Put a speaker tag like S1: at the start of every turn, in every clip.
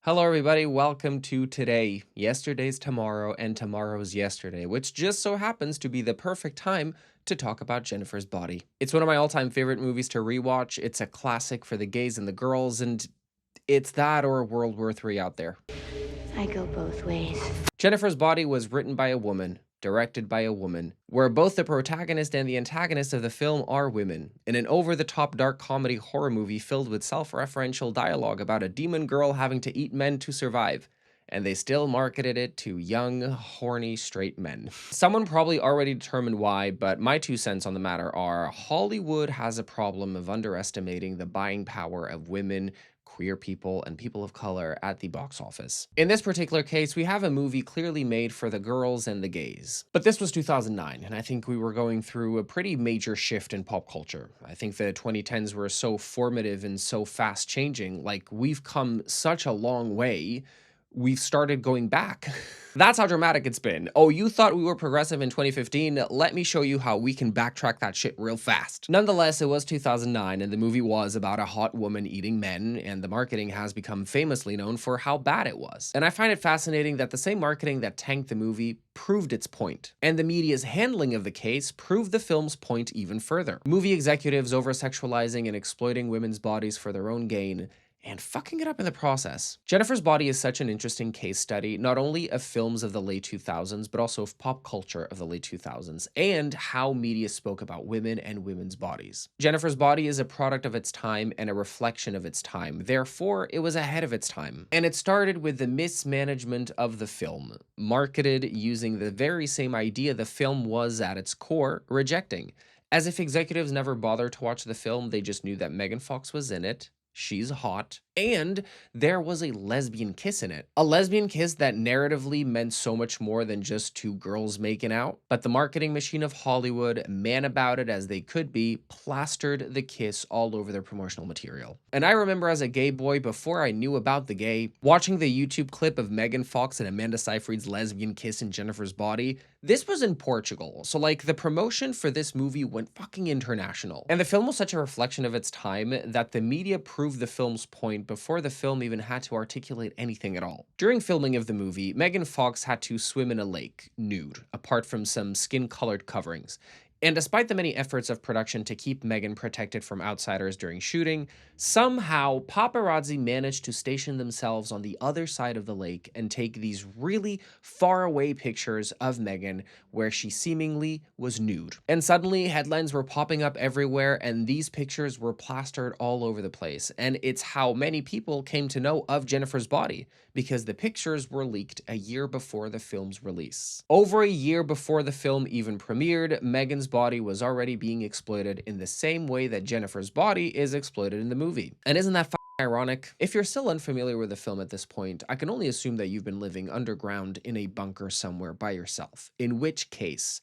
S1: Hello, everybody. Welcome to today. Yesterday's tomorrow and tomorrow's yesterday, which just so happens to be the perfect time to talk about Jennifer's Body. It's one of my all-time favorite movies to rewatch. It's a classic for the gays and the girls, and it's that or World War III out there.
S2: I go both ways.
S1: Jennifer's Body was written by a woman, directed by a woman, where both the protagonist and the antagonist of the film are women, in an over-the-top dark comedy horror movie filled with self-referential dialogue about a demon girl having to eat men to survive. And they still marketed it to young, horny, straight men. Someone probably already determined why, but my 2 cents on the matter are Hollywood has a problem of underestimating the buying power of women, queer people, and people of color at the box office. In this particular case, we have a movie clearly made for the girls and the gays. But this was 2009, and I think we were going through a pretty major shift in pop culture. I think the 2010s were so formative and so fast changing, like we've come such a long way, we've started going back. That's how dramatic it's been. Oh, you thought we were progressive in 2015? Let me show you how we can backtrack that shit real fast. Nonetheless, it was 2009 and the movie was about a hot woman eating men, and the marketing has become famously known for how bad it was. And I find it fascinating that the same marketing that tanked the movie proved its point, and the media's handling of the case proved the film's point even further. Movie executives over-sexualizing and exploiting women's bodies for their own gain, and fucking it up in the process. Jennifer's Body is such an interesting case study, not only of films of the late 2000s, but also of pop culture of the late 2000s, and how media spoke about women and women's bodies. Jennifer's Body is a product of its time and a reflection of its time, therefore it was ahead of its time. And it started with the mismanagement of the film, marketed using the very same idea the film was at its core rejecting. As if executives never bothered to watch the film, they just knew that Megan Fox was in it, she's hot, and there was a lesbian kiss in it. A lesbian kiss that narratively meant so much more than just two girls making out. But the marketing machine of Hollywood, man about it as they could be, plastered the kiss all over their promotional material. And I remember as a gay boy, before I knew about the gay, watching the YouTube clip of Megan Fox and Amanda Seyfried's lesbian kiss in Jennifer's Body. This was in Portugal, so like the promotion for this movie went fucking international. And the film was such a reflection of its time that the media proved the film's point before the film even had to articulate anything at all. During filming of the movie, Megan Fox had to swim in a lake, nude, apart from some skin-colored coverings. And despite the many efforts of production to keep Megan protected from outsiders during shooting, somehow paparazzi managed to station themselves on the other side of the lake and take these really far away pictures of Megan where she seemingly was nude. And suddenly headlines were popping up everywhere and these pictures were plastered all over the place. And it's how many people came to know of Jennifer's Body, because the pictures were leaked a year before the film's release. Over a year before the film even premiered, Megan's body was already being exploited in the same way that Jennifer's Body is exploited in the movie. And isn't that ironic? If you're still unfamiliar with the film at this point, I can only assume that you've been living underground in a bunker somewhere by yourself, in which case,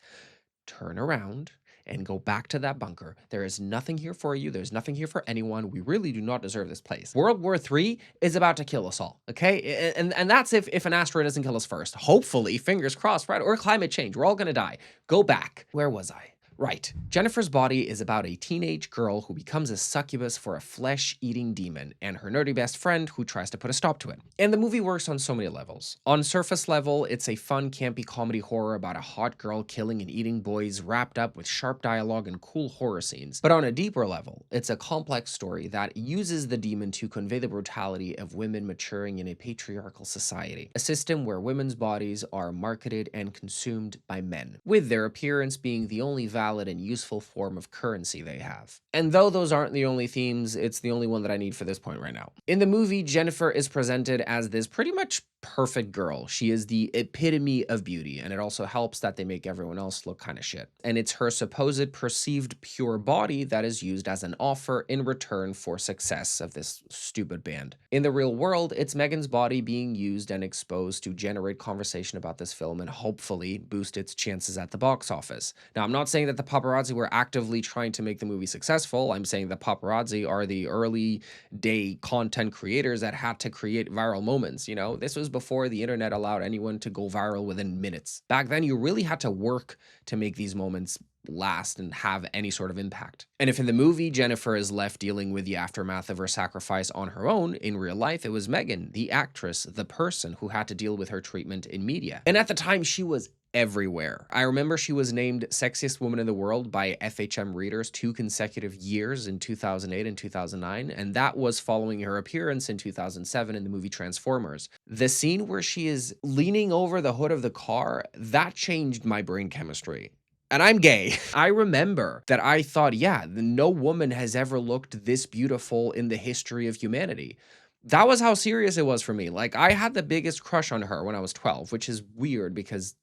S1: turn around and go back to that bunker. There is nothing here for you. There's nothing here for anyone. We really do not deserve this place. World War III is about to kill us all, okay? And that's if an asteroid doesn't kill us first. Hopefully, fingers crossed, right? Or climate change. We're all gonna die. Go back. Where was I? Right. Jennifer's Body is about a teenage girl who becomes a succubus for a flesh-eating demon and her nerdy best friend who tries to put a stop to it. And the movie works on so many levels. On surface level, it's a fun, campy comedy horror about a hot girl killing and eating boys wrapped up with sharp dialogue and cool horror scenes. But on a deeper level, it's a complex story that uses the demon to convey the brutality of women maturing in a patriarchal society, a system where women's bodies are marketed and consumed by men, with their appearance being the only valid and useful form of currency they have. And though those aren't the only themes, it's the only one that I need for this point right now. In the movie, Jennifer is presented as this pretty much perfect girl. She is the epitome of beauty, and it also helps that they make everyone else look kind of shit. And it's her supposed perceived pure body that is used as an offer in return for success of this stupid band. In the real world, it's Megan's body being used and exposed to generate conversation about this film and hopefully boost its chances at the box office. Now, I'm not saying that the paparazzi were actively trying to make the movie successful. I'm saying the paparazzi are the early day content creators that had to create viral moments. You know, this was before the internet allowed anyone to go viral within minutes. Back then, you really had to work to make these moments last and have any sort of impact. And if in the movie Jennifer is left dealing with the aftermath of her sacrifice on her own, in real life it was Megan, the actress, the person who had to deal with her treatment in media. And at the time she was everywhere. I remember she was named Sexiest Woman in the World by FHM readers 2 consecutive years in 2008 and 2009, and that was following her appearance in 2007 in the movie Transformers. The scene where she is leaning over the hood of the car, that changed my brain chemistry. And I'm gay. I remember that I thought, yeah, no woman has ever looked this beautiful in the history of humanity. That was how serious it was for me. Like, I had the biggest crush on her when I was 12, which is weird because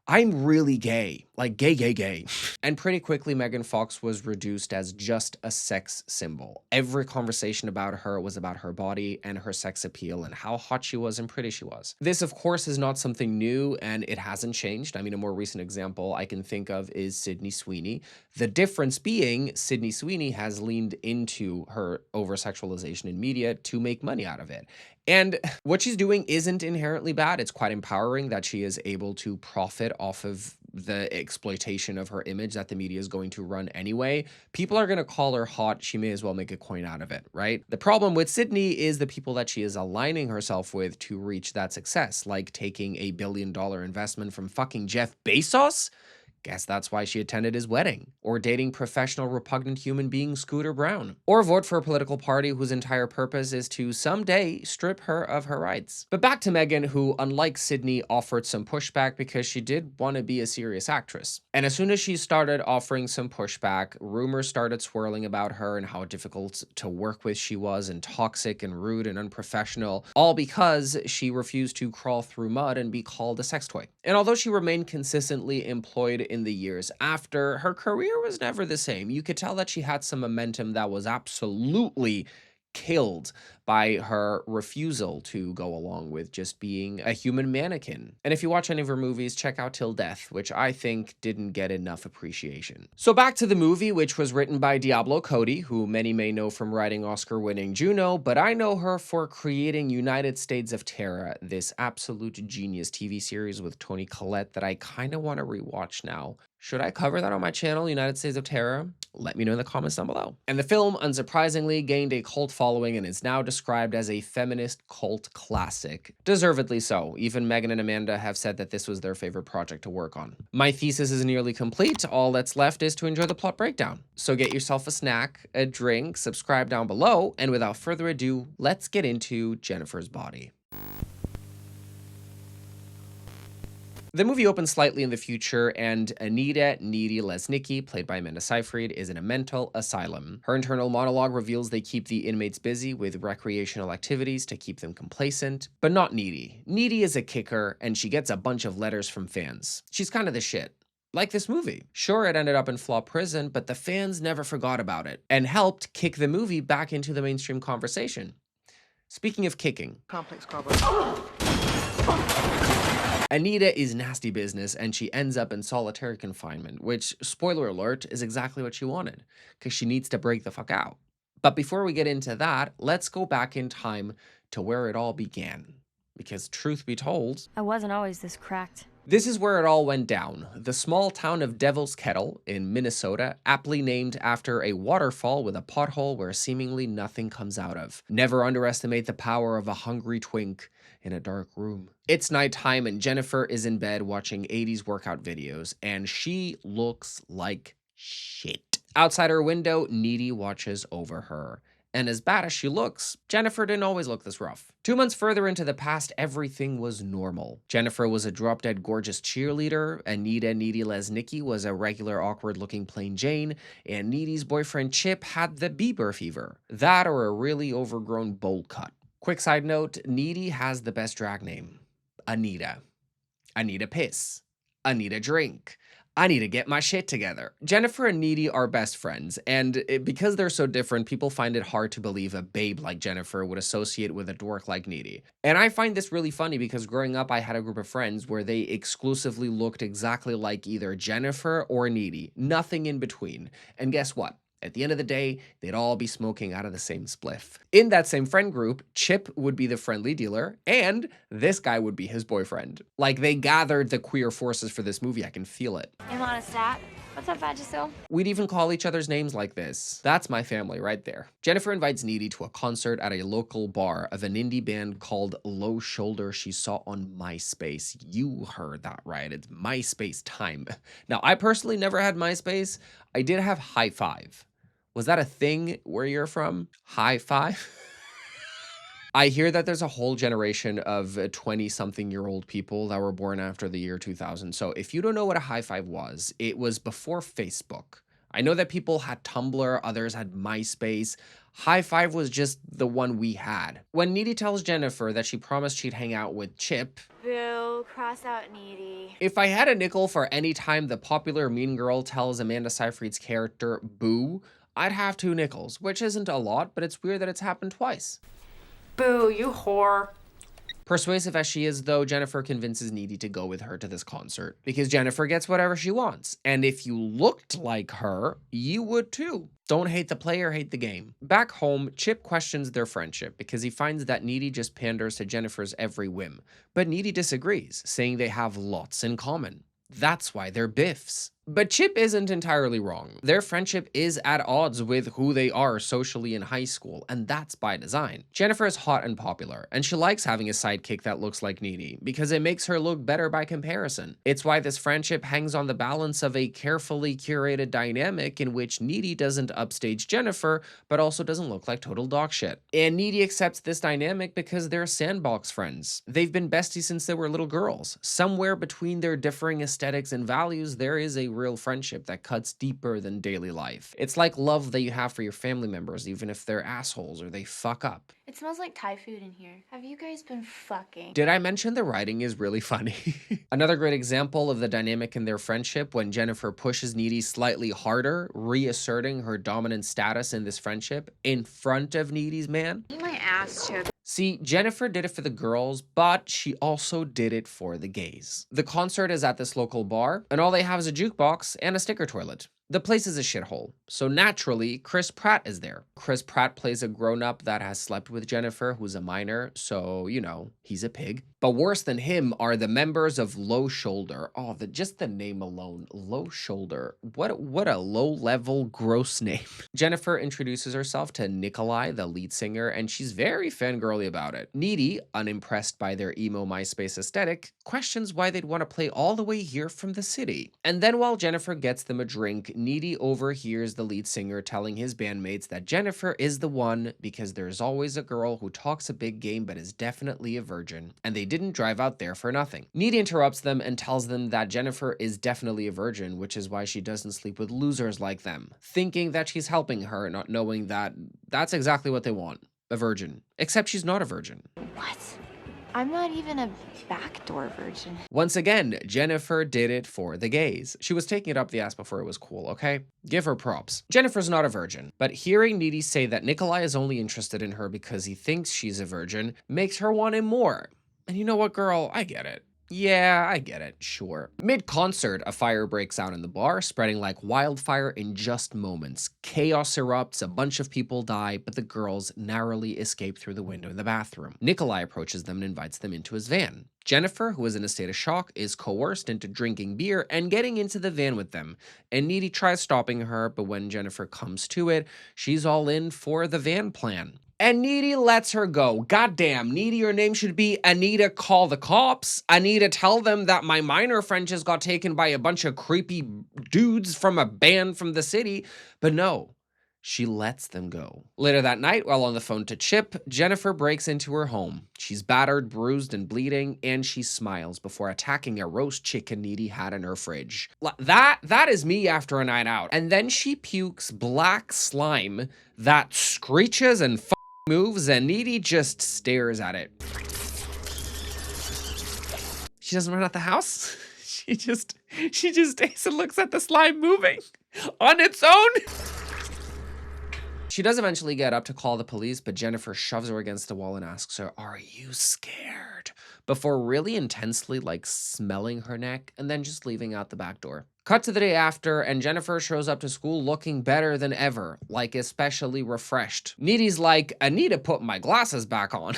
S1: I'm really gay, like gay. And pretty quickly, Megan Fox was reduced as just a sex symbol. Every conversation about her was about her body and her sex appeal and how hot she was and pretty she was. This, of course, is not something new and it hasn't changed. I mean, a more recent example I can think of is Sydney Sweeney. The difference being Sydney Sweeney has leaned into her over-sexualization in media to make money out of it. And what she's doing isn't inherently bad. It's quite empowering that she is able to profit off of the exploitation of her image that the media is going to run anyway. People are going to call her hot. She may as well make a coin out of it, right? The problem with Sydney is the people that she is aligning herself with to reach that success, like taking $1 billion investment from fucking Jeff Bezos. Guess that's why she attended his wedding. Or dating professional repugnant human being Scooter Brown. Or vote for a political party whose entire purpose is to someday strip her of her rights. But back to Megan, who, unlike Sydney, offered some pushback because she did want to be a serious actress. And as soon as she started offering some pushback, rumors started swirling about her and how difficult to work with she was and toxic and rude and unprofessional, all because she refused to crawl through mud and be called a sex toy. And although she remained consistently employed in the years after, her career was never the same. You could tell that she had some momentum that was absolutely killed by her refusal to go along with just being a human mannequin. And if you watch any of her movies, check out Till Death, which I think didn't get enough appreciation. So back to the movie, which was written by Diablo Cody, who many may know from writing Oscar-winning Juno, but I know her for creating United States of Terror, this absolute genius TV series with Toni Collette that I kind of want to rewatch now. Should I cover that on my channel, United States of Terror? Let me know in the comments down below. And the film, unsurprisingly, gained a cult following and is now described as a feminist cult classic. Deservedly so. Even Megan and Amanda have said that this was their favorite project to work on. My thesis is nearly complete. All that's left is to enjoy the plot breakdown. So get yourself a snack, a drink, subscribe down below, and without further ado, let's get into Jennifer's body. The movie opens slightly in the future, and Anita Needy Lesnicki, played by Amanda Seyfried, is in a mental asylum. Her internal monologue reveals they keep the inmates busy with recreational activities to keep them complacent, but not Needy. Needy is a kicker, and she gets a bunch of letters from fans. She's kind of the shit. Like this movie. Sure, it ended up in Flaw Prison, but the fans never forgot about it, and helped kick the movie back into the mainstream conversation. Speaking of kicking.
S3: Complex carbo.
S1: Anita is nasty business and she ends up in solitary confinement, which, spoiler alert, is exactly what she wanted, because she needs to break the fuck out. But before we get into that, let's go back in time to where it all began. Because truth be told,
S2: I wasn't always this cracked.
S1: this is where it all went down. The small town of Devil's Kettle in Minnesota, aptly named after a waterfall with a pothole where seemingly nothing comes out of. Never underestimate the power of a hungry twink in a dark room. It's nighttime and Jennifer is in bed watching 80s workout videos, and she looks like shit. Outside her window, Needy watches over her. And as bad as she looks, Jennifer didn't always look this rough. 2 months further into the past, everything was normal. Jennifer was a drop-dead gorgeous cheerleader, Anita Needy Lesnicki was a regular awkward-looking plain Jane, and Needy's boyfriend Chip had the Bieber fever. That or a really overgrown bowl cut. Quick side note, Needy has the best drag name. Anita. Anita Piss. Anita Drink. I need to get my shit together. Jennifer and Needy are best friends, and because they're so different, people find it hard to believe a babe like Jennifer would associate with a dork like Needy. And I find this really funny because growing up, I had a group of friends where they exclusively looked exactly like either Jennifer or Needy, nothing in between. And guess what? At the end of the day, they'd all be smoking out of the same spliff. In that same friend group, Chip would be the friendly dealer, and this guy would be his boyfriend. Like, they gathered the queer forces for this movie, I can feel it.
S2: I'm on a stat. What's up, Vagisil?
S1: We'd even call each other's names like this. That's my family right there. Jennifer invites Needy to a concert at a local bar of an indie band called Low Shoulder she saw on MySpace. You heard that right, it's MySpace time. Now, I personally never had MySpace. I did have High Five. Was that a thing where you're from? High Five? I hear that there's a whole generation of 20-something-year-old people that were born after the year 2000. So if you don't know what a high five was, it was before Facebook. I know that people had Tumblr, others had MySpace. High Five was just the one we had. When Needy tells Jennifer that she promised she'd hang out with Chip,
S2: Boo, cross out Needy.
S1: if I had a nickel for any time the popular Mean Girl tells Amanda Seyfried's character, boo, I'd have 2 nickels, which isn't a lot, but it's weird that it's happened twice.
S3: Boo, you whore.
S1: Persuasive as she is, though, Jennifer convinces Needy to go with her to this concert because Jennifer gets whatever she wants. And if you looked like her, you would too. Don't hate the player, hate the game. Back home, Chip questions their friendship because he finds that Needy just panders to Jennifer's every whim. But Needy disagrees, saying they have lots in common. That's why they're biffs. But Chip isn't entirely wrong. Their friendship is at odds with who they are socially in high school, and that's by design. Jennifer is hot and popular, and she likes having a sidekick that looks like Needy, because it makes her look better by comparison. It's why this friendship hangs on the balance of a carefully curated dynamic in which Needy doesn't upstage Jennifer, but also doesn't look like total dog shit. And Needy accepts this dynamic because they're sandbox friends. They've been besties since they were little girls. Somewhere between their differing aesthetics and values, there is a real friendship that cuts deeper than daily life. It's like love that you have for your family members, even if they're assholes or they fuck up.
S2: It smells like Thai food in here. Have you guys been fucking?
S1: Did I mention the writing is really funny? Another great example of the dynamic in their friendship when Jennifer pushes Needy slightly harder, reasserting her dominant status in this friendship in front of Needy's man.
S3: Eat my ass, Chip.
S1: See, Jennifer did it for the girls, but she also did it for the gays. The concert is at this local bar, and all they have is a jukebox and a sticker toilet. The place is a shithole, so naturally, Chris Pratt is there. Chris Pratt plays a grown-up that has slept with Jennifer, who's a minor, so, you know, he's a pig. But worse than him are the members of Low Shoulder. Oh, just the name alone, Low Shoulder. What a low-level, gross name. Jennifer introduces herself to Nikolai, the lead singer, and she's very fangirly about it. Needy, unimpressed by their emo MySpace aesthetic, questions why they'd want to play all the way here from the city. And then while Jennifer gets them a drink, Needy overhears the lead singer telling his bandmates that Jennifer is the one because there's always a girl who talks a big game but is definitely a virgin, and they didn't drive out there for nothing. Needy interrupts them and tells them that Jennifer is definitely a virgin, which is why she doesn't sleep with losers like them, thinking that she's helping her, not knowing that that's exactly what they want, a virgin. Except she's not a virgin.
S2: What? I'm not even a backdoor virgin.
S1: Once again, Jennifer did it for the gays. She was taking it up the ass before it was cool, okay? Give her props. Jennifer's not a virgin, but hearing Needy say that Nikolai is only interested in her because he thinks she's a virgin makes her want him more. And you know what, girl? I get it. Yeah, I get it, sure. Mid-concert, a fire breaks out in the bar, spreading like wildfire in just moments. Chaos erupts, a bunch of people die, but the girls narrowly escape through the window in the bathroom. Nikolai approaches them and invites them into his van. Jennifer, who is in a state of shock, is coerced into drinking beer and getting into the van with them. And Needy tries stopping her, but when Jennifer comes to it, she's all in for the van plan. And Needy lets her go. Goddamn, Needy, your name should be Anita Call the Cops. Anita, tell them that my minor friend just got taken by a bunch of creepy dudes from a band from the city. But no, she lets them go. Later that night, while on the phone to Chip, Jennifer breaks into her home. She's battered, bruised, and bleeding, and she smiles before attacking a roast chicken Needy had in her fridge. That is me after a night out. And then she pukes black slime that screeches and moves, and Needy just stares at it. She doesn't run out the house. She just She just stays and looks at the slime moving on its own. She does eventually get up to call the police, but Jennifer shoves her against the wall and asks her, "Are you scared?" Before really intensely like smelling her neck and then just leaving out the back door. Cut to the day after, and Jennifer shows up to school looking better than ever, like especially refreshed. Needy's like, "I need to put my glasses back on."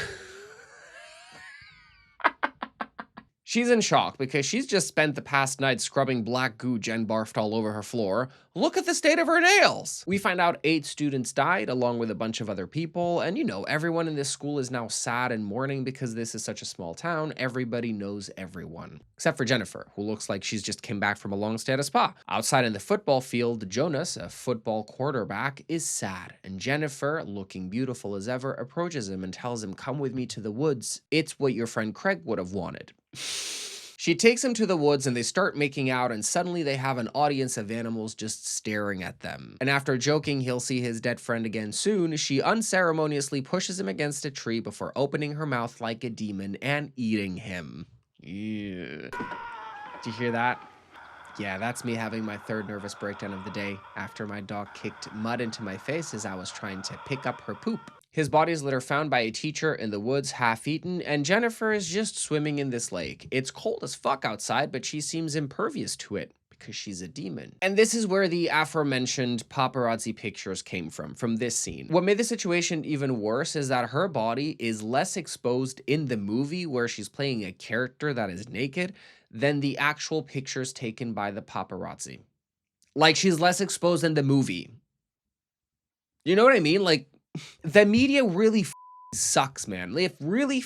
S1: She's in shock because she's just spent the past night scrubbing black goo Jen barfed all over her floor. Look at the state of her nails! We find out 8 students died along with a bunch of other people, and you know, everyone in this school is now sad and mourning because this is such a small town. Everybody knows everyone. Except for Jennifer, who looks like she's just came back from a long stay at a spa. Outside in the football field, Jonas, a football quarterback, is sad, and Jennifer, looking beautiful as ever, approaches him and tells him, "Come with me to the woods. It's what your friend Craig would have wanted." She takes him to the woods and they start making out, and suddenly they have an audience of animals just staring at them. And after joking he'll see his dead friend again soon, she unceremoniously pushes him against a tree before opening her mouth like a demon and eating him. Yeah. Did you hear that? Yeah, that's me having my 3rd nervous breakdown of the day after my dog kicked mud into my face as I was trying to pick up her poop. His body is later found by a teacher in the woods, half-eaten, and Jennifer is just swimming in this lake. It's cold as fuck outside, but she seems impervious to it because she's a demon. And this is where the aforementioned paparazzi pictures came from this scene. What made the situation even worse is that her body is less exposed in the movie where she's playing a character that is naked than the actual pictures taken by the paparazzi. Like, she's less exposed in the movie. You know what I mean? Like, the media really sucks, man. It really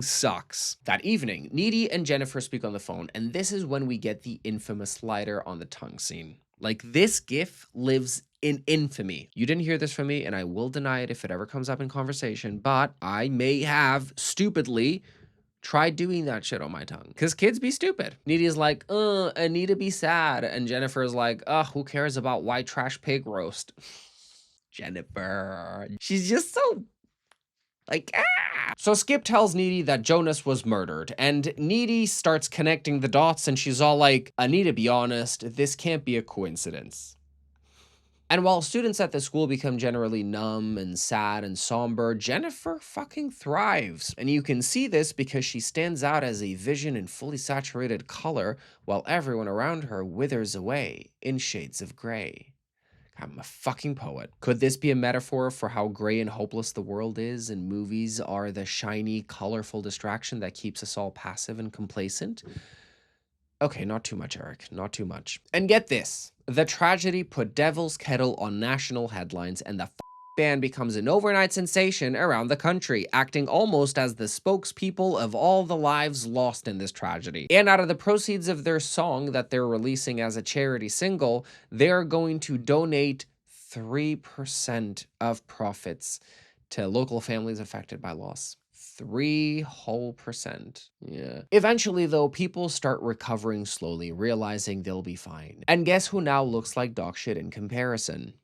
S1: sucks. That evening, Needy and Jennifer speak on the phone, and this is when we get the infamous lighter on the tongue scene. Like, this gif lives in infamy. You didn't hear this from me, and I will deny it if it ever comes up in conversation, but I may have stupidly tried doing that shit on my tongue. Because kids be stupid. Needy's like, I need to be sad. And Jennifer's like, who cares about white trash pig roast? Jennifer. She's just so like, ah. So Skip tells Needy that Jonas was murdered, and Needy starts connecting the dots, and she's all like, I need to be honest, this can't be a coincidence. And while students at the school become generally numb and sad and somber, Jennifer fucking thrives. And you can see this because she stands out as a vision in fully saturated color, while everyone around her withers away in shades of gray. I'm a fucking poet. Could this be a metaphor for how gray and hopeless the world is, and movies are the shiny, colorful distraction that keeps us all passive and complacent? Okay, not too much, Eric. Not too much. And get this. The tragedy put Devil's Kettle on national headlines, and the band becomes an overnight sensation around the country, acting almost as the spokespeople of all the lives lost in this tragedy. And out of the proceeds of their song that they're releasing as a charity single, they're going to donate 3% of profits to local families affected by loss. 3 whole %. Yeah. Eventually, though, people start recovering slowly, realizing they'll be fine. And guess who now looks like dog shit in comparison?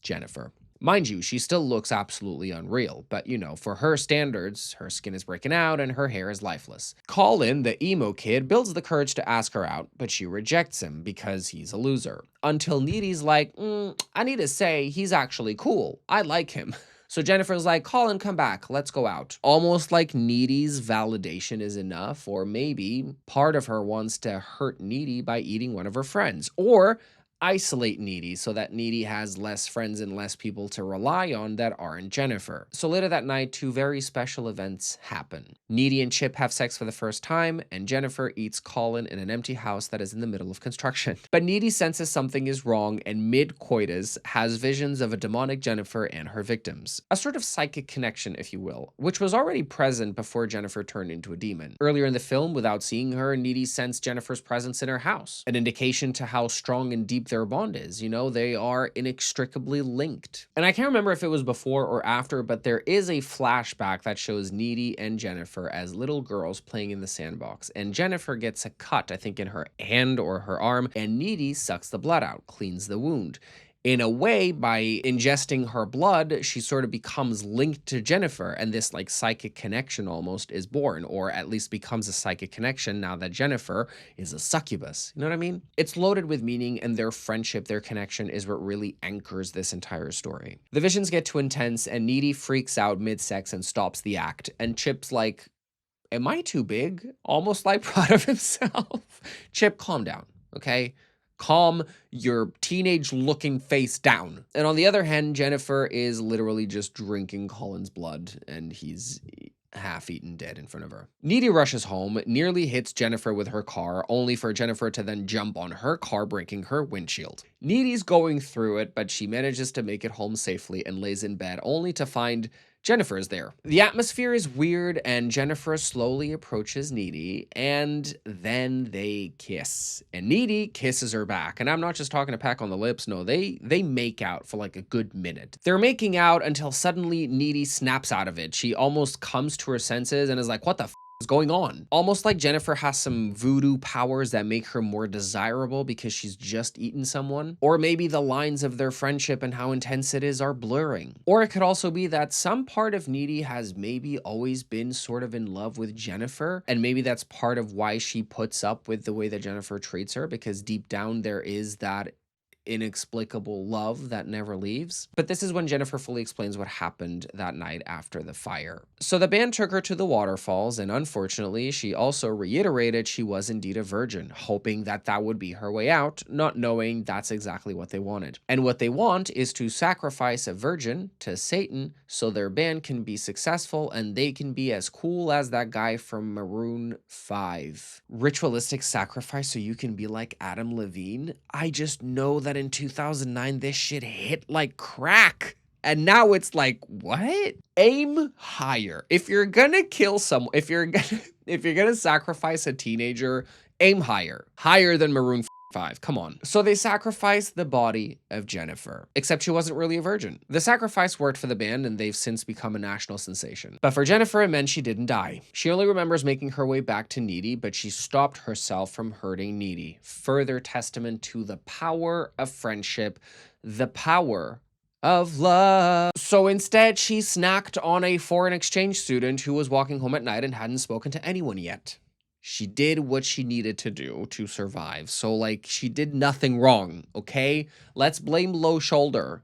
S1: Jennifer. Mind you, she still looks absolutely unreal, but you know, for her standards, her skin is breaking out and her hair is lifeless. Colin, the emo kid, builds the courage to ask her out, but she rejects him because he's a loser. Until Needy's like, I need to say, he's actually cool. I like him. So Jennifer's like, Colin, come back, let's go out. Almost like Needy's validation is enough, or maybe part of her wants to hurt Needy by eating one of her friends, or isolate Needy so that Needy has less friends and less people to rely on that aren't Jennifer. So later that night, 2 very special events happen. Needy and Chip have sex for the first time, and Jennifer eats Colin in an empty house that is in the middle of construction. But Needy senses something is wrong, and mid-coitus has visions of a demonic Jennifer and her victims. A sort of psychic connection, if you will, which was already present before Jennifer turned into a demon. Earlier in the film, without seeing her, Needy sensed Jennifer's presence in her house, an indication to how strong and deep their bond is. You know, they are inextricably linked. And I can't remember if it was before or after, but there is a flashback that shows Needy and Jennifer as little girls playing in the sandbox, and Jennifer gets a cut, I think in her hand or her arm, and Needy sucks the blood out, cleans the wound. In a way, by ingesting her blood, she sort of becomes linked to Jennifer, and this like psychic connection almost is born, or at least becomes a psychic connection now that Jennifer is a succubus. You know what I mean? It's loaded with meaning, and their friendship, their connection is what really anchors this entire story. The visions get too intense, and Needy freaks out mid-sex and stops the act, and Chip's like, am I too big? Almost like proud of himself. Chip, calm down, okay? Calm your teenage-looking face down. And on the other hand, Jennifer is literally just drinking Colin's blood, and he's half-eaten dead in front of her. Needy rushes home, nearly hits Jennifer with her car, only for Jennifer to then jump on her car, breaking her windshield. Needy's going through it, but she manages to make it home safely and lays in bed, only to find Jennifer is there. The atmosphere is weird, and Jennifer slowly approaches Needy, and then they kiss. And Needy kisses her back. And I'm not just talking a peck on the lips, no, they make out for like a good minute. They're making out until suddenly Needy snaps out of it. She almost comes to her senses and is like, what the f is going on? Almost like Jennifer has some voodoo powers that make her more desirable because she's just eaten someone. Or maybe the lines of their friendship and how intense it is are blurring. Or it could also be that some part of Needy has maybe always been sort of in love with Jennifer, and maybe that's part of why she puts up with the way that Jennifer treats her, because deep down there is that inexplicable love that never leaves. But this is when Jennifer fully explains what happened that night after the fire. So the band took her to the waterfalls, and unfortunately, she also reiterated she was indeed a virgin, hoping that that would be her way out, not knowing that's exactly what they wanted. And what they want is to sacrifice a virgin to Satan so their band can be successful and they can be as cool as that guy from Maroon 5. Ritualistic sacrifice so you can be like Adam Levine? I just know that in 2009 this shit hit like crack, and now it's like, what? Aim higher. If you're gonna kill someone, if you're gonna sacrifice a teenager, aim higher than Maroon 5. Come on. So they sacrificed the body of Jennifer, except she wasn't really a virgin. The sacrifice worked for the band, and they've since become a national sensation. But for Jennifer, it meant she didn't die. She only remembers making her way back to Needy, but she stopped herself from hurting Needy. Further testament to the power of friendship, the power of love. So instead, she snacked on a foreign exchange student who was walking home at night and hadn't spoken to anyone yet. She did what she needed to do to survive. So, like, she did nothing wrong, okay? Let's blame Low Shoulder.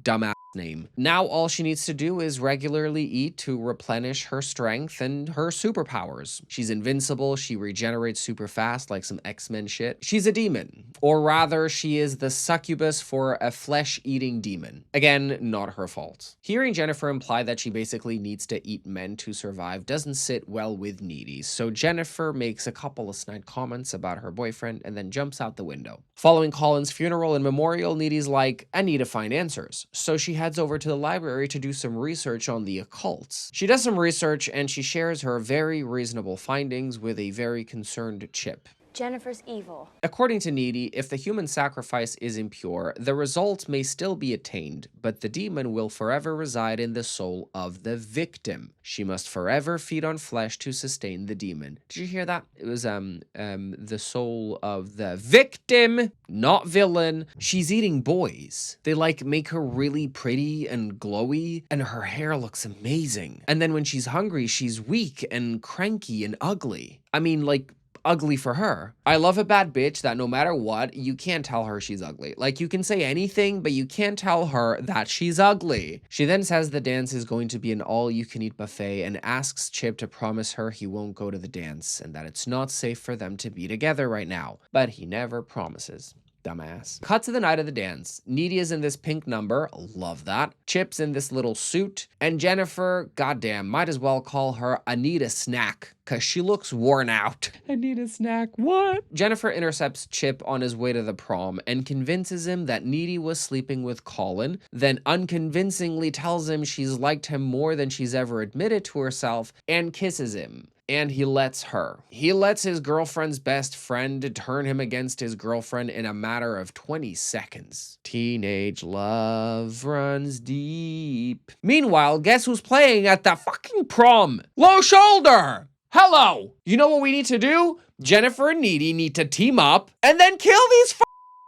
S1: Dumbass name. Now all she needs to do is regularly eat to replenish her strength and her superpowers. She's invincible, she regenerates super fast like some X-Men shit. She's a demon, or rather she is the succubus for a flesh-eating demon. Again, not her fault. Hearing Jennifer imply that she basically needs to eat men to survive doesn't sit well with Needy, so Jennifer makes a couple of snide comments about her boyfriend and then jumps out the window. Following Colin's funeral and memorial, Needy's like, I need to find answers. So she heads over to the library to do some research on the occult. She does some research and she shares her very reasonable findings with a very concerned Chip.
S4: Jennifer's evil.
S1: According to Needy, if the human sacrifice is impure, the result may still be attained, but the demon will forever reside in the soul of the victim. She must forever feed on flesh to sustain the demon. Did you hear that? It was the soul of the victim, not villain. She's eating boys. They like make her really pretty and glowy, and her hair looks amazing. And then when she's hungry, she's weak and cranky and ugly. I mean, like, ugly for her. I love a bad bitch that no matter what, you can't tell her she's ugly. Like, you can say anything, but you can't tell her that she's ugly. She then says the dance is going to be an all-you-can-eat buffet and asks Chip to promise her he won't go to the dance and that it's not safe for them to be together right now. But he never promises. Dumbass. Cut to the night of the dance. Needy is in this pink number. Love that. Chip's in this little suit. And Jennifer, goddamn, might as well call her Anita Snack, because she looks worn out. Anita Snack, what? Jennifer intercepts Chip on his way to the prom and convinces him that Needy was sleeping with Colin, then unconvincingly tells him she's liked him more than she's ever admitted to herself, and kisses him. And he lets her. He lets his girlfriend's best friend turn him against his girlfriend in a matter of 20 seconds. Teenage love runs deep. Meanwhile, guess who's playing at the fucking prom? Low Shoulder! Hello! You know what we need to do? Jennifer and Needy need to team up and then kill these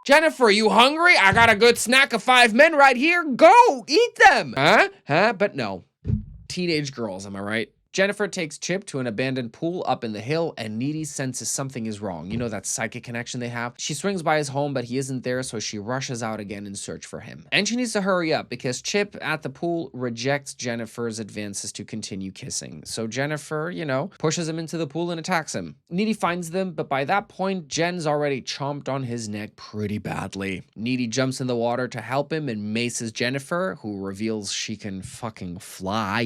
S1: Jennifer, you hungry? I got a good snack of 5 men right here. Go, eat them. Huh? But no. Teenage girls, am I right? Jennifer takes Chip to an abandoned pool up in the hill, and Needy senses something is wrong. You know that psychic connection they have? She swings by his home, but he isn't there, so she rushes out again in search for him. And she needs to hurry up because Chip at the pool rejects Jennifer's advances to continue kissing. So Jennifer, pushes him into the pool and attacks him. Needy finds them, but by that point, Jen's already chomped on his neck pretty badly. Needy jumps in the water to help him and maces Jennifer, who reveals she can fucking fly.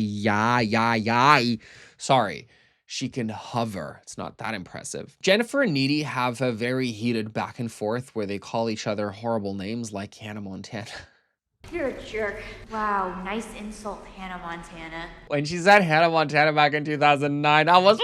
S1: Sorry, she can hover. It's not that impressive. Jennifer and Needy have a very heated back and forth where they call each other horrible names like Hannah Montana.
S2: You're a jerk. Wow, nice insult, Hannah Montana.
S1: When she said Hannah Montana back in 2009, I was...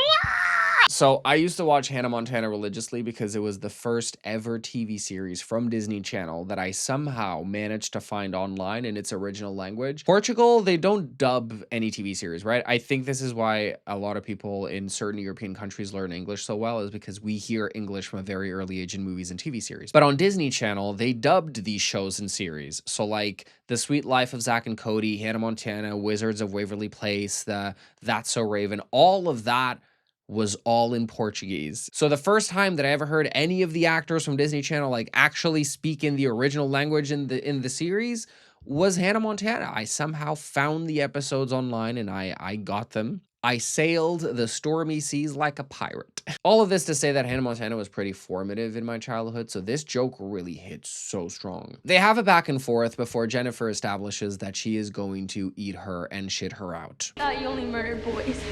S1: So I used to watch Hannah Montana religiously because it was the first ever TV series from Disney Channel that I somehow managed to find online in its original language. Portugal, they don't dub any TV series, right? I think this is why a lot of people in certain European countries learn English so well, is because we hear English from a very early age in movies and TV series. But on Disney Channel, they dubbed these shows and series. So like The Sweet Life of Zack and Cody, Hannah Montana, Wizards of Waverly Place, the That's So Raven, all of that was all in Portuguese. So the first time that I ever heard any of the actors from Disney Channel like actually speak in the original language in the series was Hannah Montana. I somehow found the episodes online and I got them. I sailed the stormy seas like a pirate. All of this to say that Hannah Montana was pretty formative in my childhood, so this joke really hits so strong. They have a back and forth before Jennifer establishes that she is going to eat her and shit her out.
S2: Thought you only murdered boys.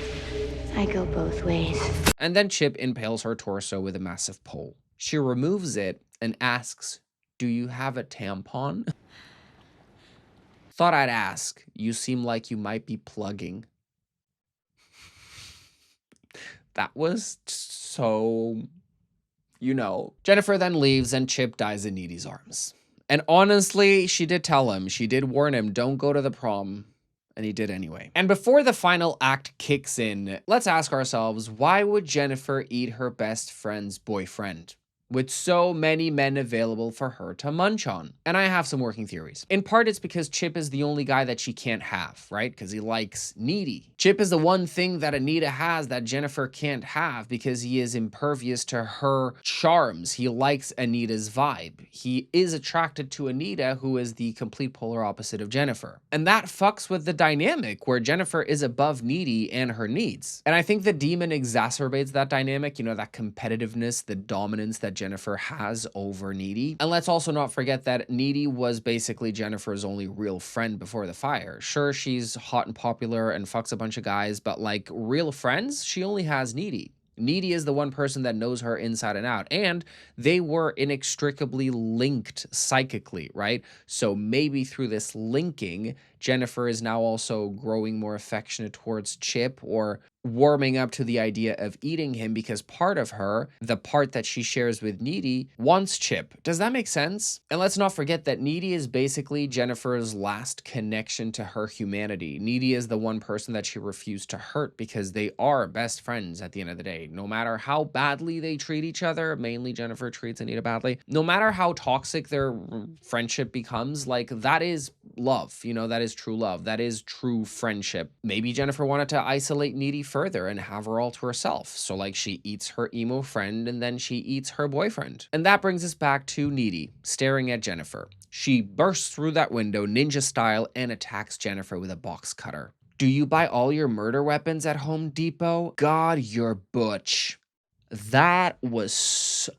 S2: I go both ways.
S1: And then Chip impales her torso with a massive pole. She removes it and asks, "Do you have a tampon?" Thought I'd ask. You seem like you might be plugging. That was so, Jennifer then leaves and Chip dies in Needy's arms. And honestly, she did tell him, she did warn him, don't go to the prom. And he did anyway. And before the final act kicks in, let's ask ourselves, why would Jennifer eat her best friend's boyfriend with so many men available for her to munch on? And I have some working theories. In part, it's because Chip is the only guy that she can't have, right? Because he likes Needy. Chip is the one thing that Anita has that Jennifer can't have because he is impervious to her charms. He likes Anita's vibe. He is attracted to Anita, who is the complete polar opposite of Jennifer. And that fucks with the dynamic where Jennifer is above Needy and her needs. And I think the demon exacerbates that dynamic, that competitiveness, the dominance that Jennifer has over Needy. And let's also not forget that Needy was basically Jennifer's only real friend before the fire. Sure, she's hot and popular and fucks a bunch of guys, but like real friends, she only has Needy. Needy is the one person that knows her inside and out, and they were inextricably linked psychically, right? So maybe through this linking, Jennifer is now also growing more affectionate towards Chip or warming up to the idea of eating him because part of her, the part that she shares with Needy, wants Chip. Does that make sense? And let's not forget that Needy is basically Jennifer's last connection to her humanity. Needy is the one person that she refused to hurt because they are best friends at the end of the day. No matter how badly they treat each other, mainly Jennifer treats Anita badly, no matter how toxic their friendship becomes, like that is love, that is true love, that is true friendship. Maybe Jennifer wanted to isolate Needy further and have her all to herself. So like she eats her emo friend and then she eats her boyfriend. And that brings us back to Needy staring at Jennifer. She bursts through that window ninja style and attacks Jennifer with a box cutter. Do you buy all your murder weapons at Home Depot? God, you're butch. That was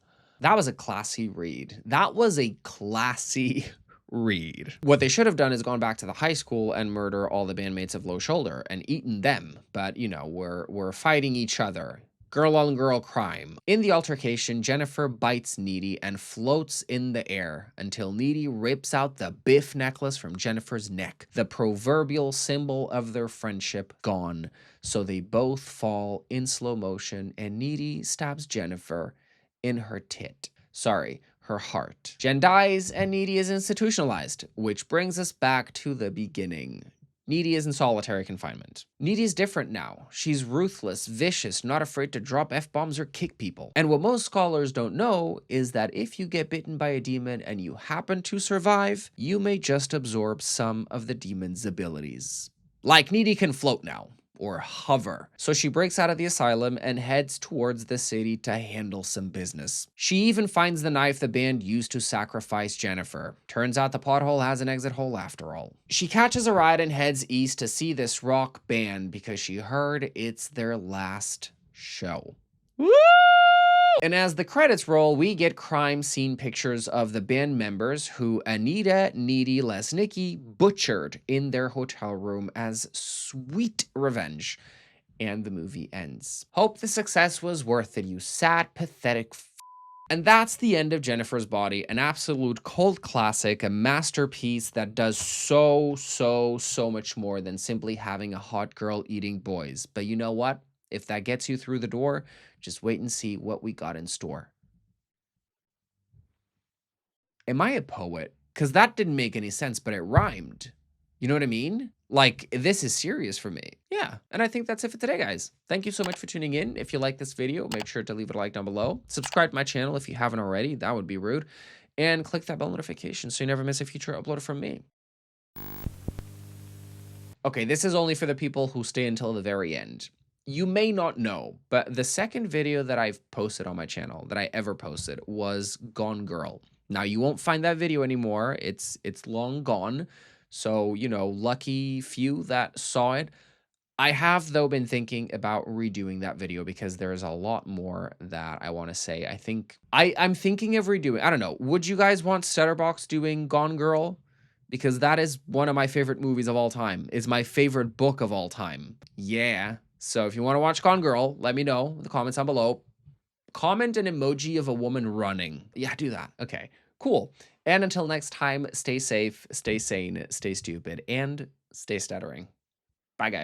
S1: a classy read. That was a classy read. What they should have done is gone back to the high school and murder all the bandmates of Low Shoulder and eaten them. But, we're fighting each other. Girl on girl crime. In the altercation, Jennifer bites Needy and floats in the air until Needy rips out the Biff necklace from Jennifer's neck, the proverbial symbol of their friendship gone. So they both fall in slow motion and Needy stabs Jennifer in her tit. Sorry, her heart. Jen dies and Needy is institutionalized, which brings us back to the beginning. Needy is in solitary confinement. Needy's different now. She's ruthless, vicious, not afraid to drop F-bombs or kick people. And what most scholars don't know is that if you get bitten by a demon and you happen to survive, you may just absorb some of the demon's abilities. Like Needy can float now, or hover. So she breaks out of the asylum and heads towards the city to handle some business. She even finds the knife the band used to sacrifice Jennifer. Turns out the pothole has an exit hole after all. She catches a ride and heads east to see this rock band because she heard it's their last show. Woo! And as the credits roll, we get crime scene pictures of the band members who Anita, Needy, Lesnicki butchered in their hotel room as sweet revenge. And the movie ends. Hope the success was worth it, you sad, pathetic And that's the end of Jennifer's Body, an absolute cult classic, a masterpiece that does so much more than simply having a hot girl eating boys. But you know what? If that gets you through the door, just wait and see what we got in store. Am I a poet? Because that didn't make any sense, but it rhymed. You know what I mean? Like, this is serious for me. Yeah, and I think that's it for today, guys. Thank you so much for tuning in. If you like this video, make sure to leave it a like down below. Subscribe to my channel if you haven't already. That would be rude. And click that bell notification so you never miss a future upload from me. Okay, this is only for the people who stay until the very end. You may not know, but the second video that I've posted on my channel, that I ever posted, was Gone Girl. Now, you won't find that video anymore. It's long gone. So, you know, lucky few that saw it. I have, though, been thinking about redoing that video because there's a lot more that I want to say. I think I'm thinking of redoing. I don't know. Would you guys want StutterBox doing Gone Girl? Because that is one of my favorite movies of all time. It's my favorite book of all time. Yeah. So if you want to watch Gone Girl, let me know in the comments down below. Comment an emoji of a woman running. Yeah, do that. Okay, cool. And until next time, stay safe, stay sane, stay stupid, and stay stuttering. Bye, guys.